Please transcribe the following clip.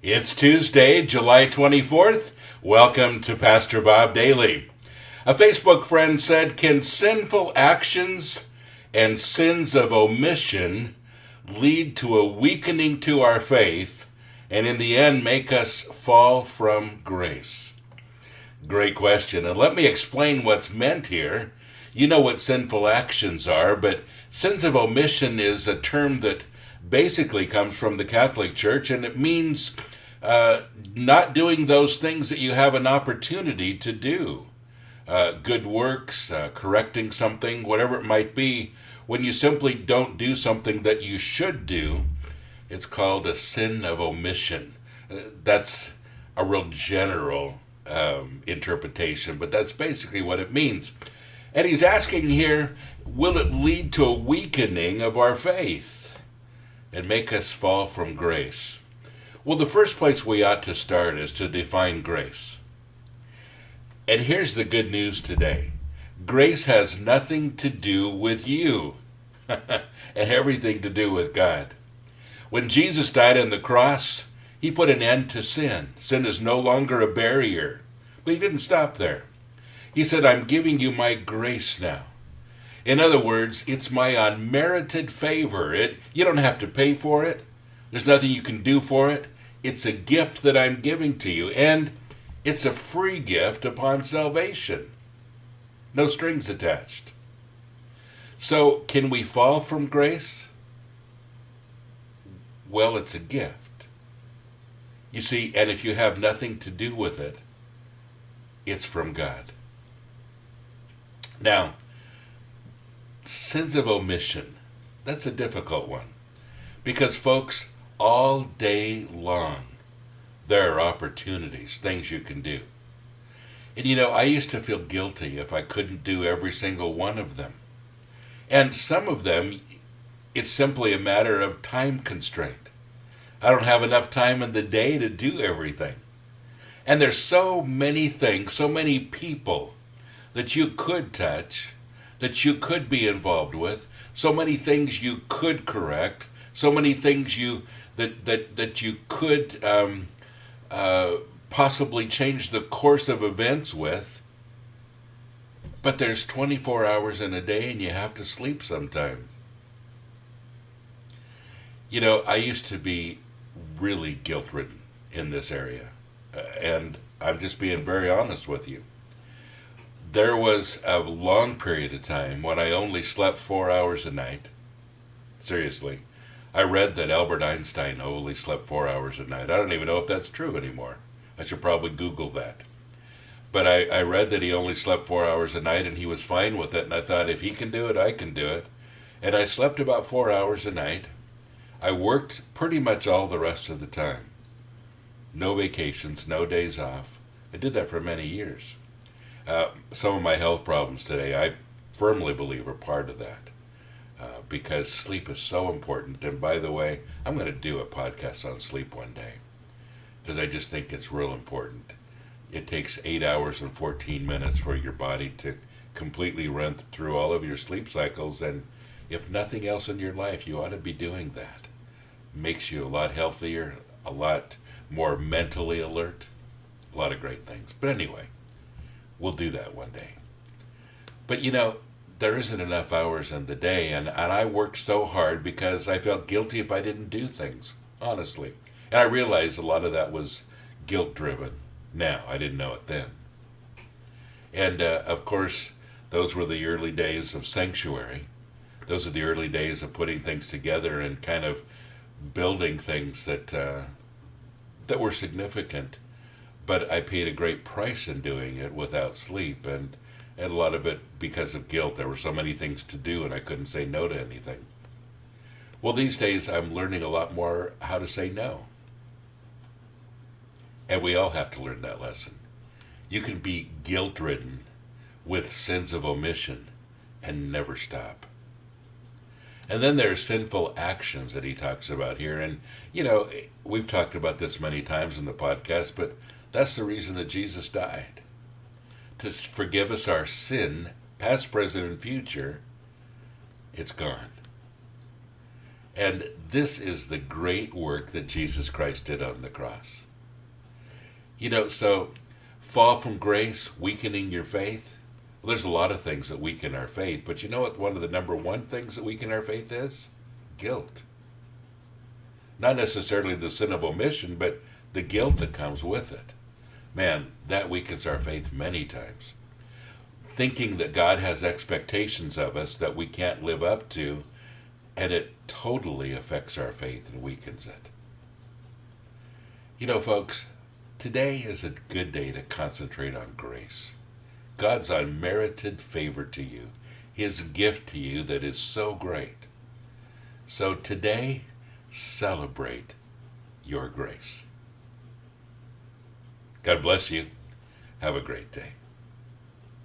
It's Tuesday, July 24th. Welcome to Pastor Bob Daily. A Facebook friend said, "Can sinful actions and sins of omission lead to a weakening to our faith and in the end make us fall from grace?" Great question. And let me explain what's meant here. You know what sinful actions are, but sins of omission is a term that basically comes from the Catholic Church, and it means not doing those things that you have an opportunity to do. Good works, correcting something, whatever it might be. When you simply don't do something that you should do, it's called a sin of omission. That's a real general interpretation, but that's basically what it means. And he's asking here, will it lead to a weakening of our faith and make us fall from grace? Well, the first place we ought to start is to define grace. And here's the good news today. Grace has nothing to do with you and everything to do with God. When Jesus died on the cross, he put an end to sin. Sin is no longer a barrier. But he didn't stop there. He said, "I'm giving you my grace now." In other words, it's my unmerited favor. You don't have to pay for it. There's nothing you can do for it. It's a gift that I'm giving to you. And it's a free gift upon salvation. No strings attached. So, can we fall from grace? Well, it's a gift. You see, and if you have nothing to do with it, it's from God. Now, sins of omission, that's a difficult one. Because, folks, all day long, there are opportunities, things you can do. And you know, I used to feel guilty if I couldn't do every single one of them. And some of them, it's simply a matter of time constraint. I don't have enough time in the day to do everything. And there's so many things, so many people that you could touch, that you could be involved with, so many things you could correct, so many things that you could possibly change the course of events with. But there's 24 hours in a day and you have to sleep sometime. You know, I used to be really guilt-ridden in this area. And I'm just being very honest with you. There was a long period of time when I only slept 4 hours a night. Seriously. I read that Albert Einstein only slept 4 hours a night. I don't even know if that's true anymore. I should probably Google that. But I read that he only slept 4 hours a night and he was fine with it. And I thought, if he can do it, I can do it. And I slept about 4 hours a night. I worked pretty much all the rest of the time. No vacations, no days off. I did that for many years. Some of my health problems today, I firmly believe, are part of that. Because sleep is so important. And by the way, I'm going to do a podcast on sleep one day. Because I just think it's real important. It takes 8 hours and 14 minutes for your body to completely run through all of your sleep cycles. And if nothing else in your life, you ought to be doing that. Makes you a lot healthier, a lot more mentally alert, a lot of great things. But anyway, we'll do that one day. But you know, there isn't enough hours in the day, and I worked so hard because I felt guilty if I didn't do things, honestly. And I realized a lot of that was guilt-driven. Now, I didn't know it then. And of course, those were the early days of Sanctuary. Those are the early days of putting things together and kind of building things that were significant, but I paid a great price in doing it without sleep, and a lot of it because of guilt. There were so many things to do and I couldn't say no to anything. Well, these days I'm learning a lot more how to say no. And we all have to learn that lesson. You can be guilt-ridden with sins of omission and never stop. And then there are sinful actions that he talks about here. And, you know, we've talked about this many times in the podcast, but that's the reason that Jesus died. To forgive us our sin, past, present, and future, it's gone. And This is the great work that Jesus Christ did on the cross. So fall from grace, weakening your faith. Well, there's a lot of things that weaken our faith, but you know what one of the number one things that weaken our faith is? Guilt. Not necessarily the sin of omission, but the guilt that comes with it. Man, that weakens our faith many times. Thinking that God has expectations of us that we can't live up to, and it totally affects our faith and weakens it. Folks, today is a good day to concentrate on grace. God's unmerited favor to you, his gift to you that is so great. So today, celebrate your grace. God bless you. Have a great day.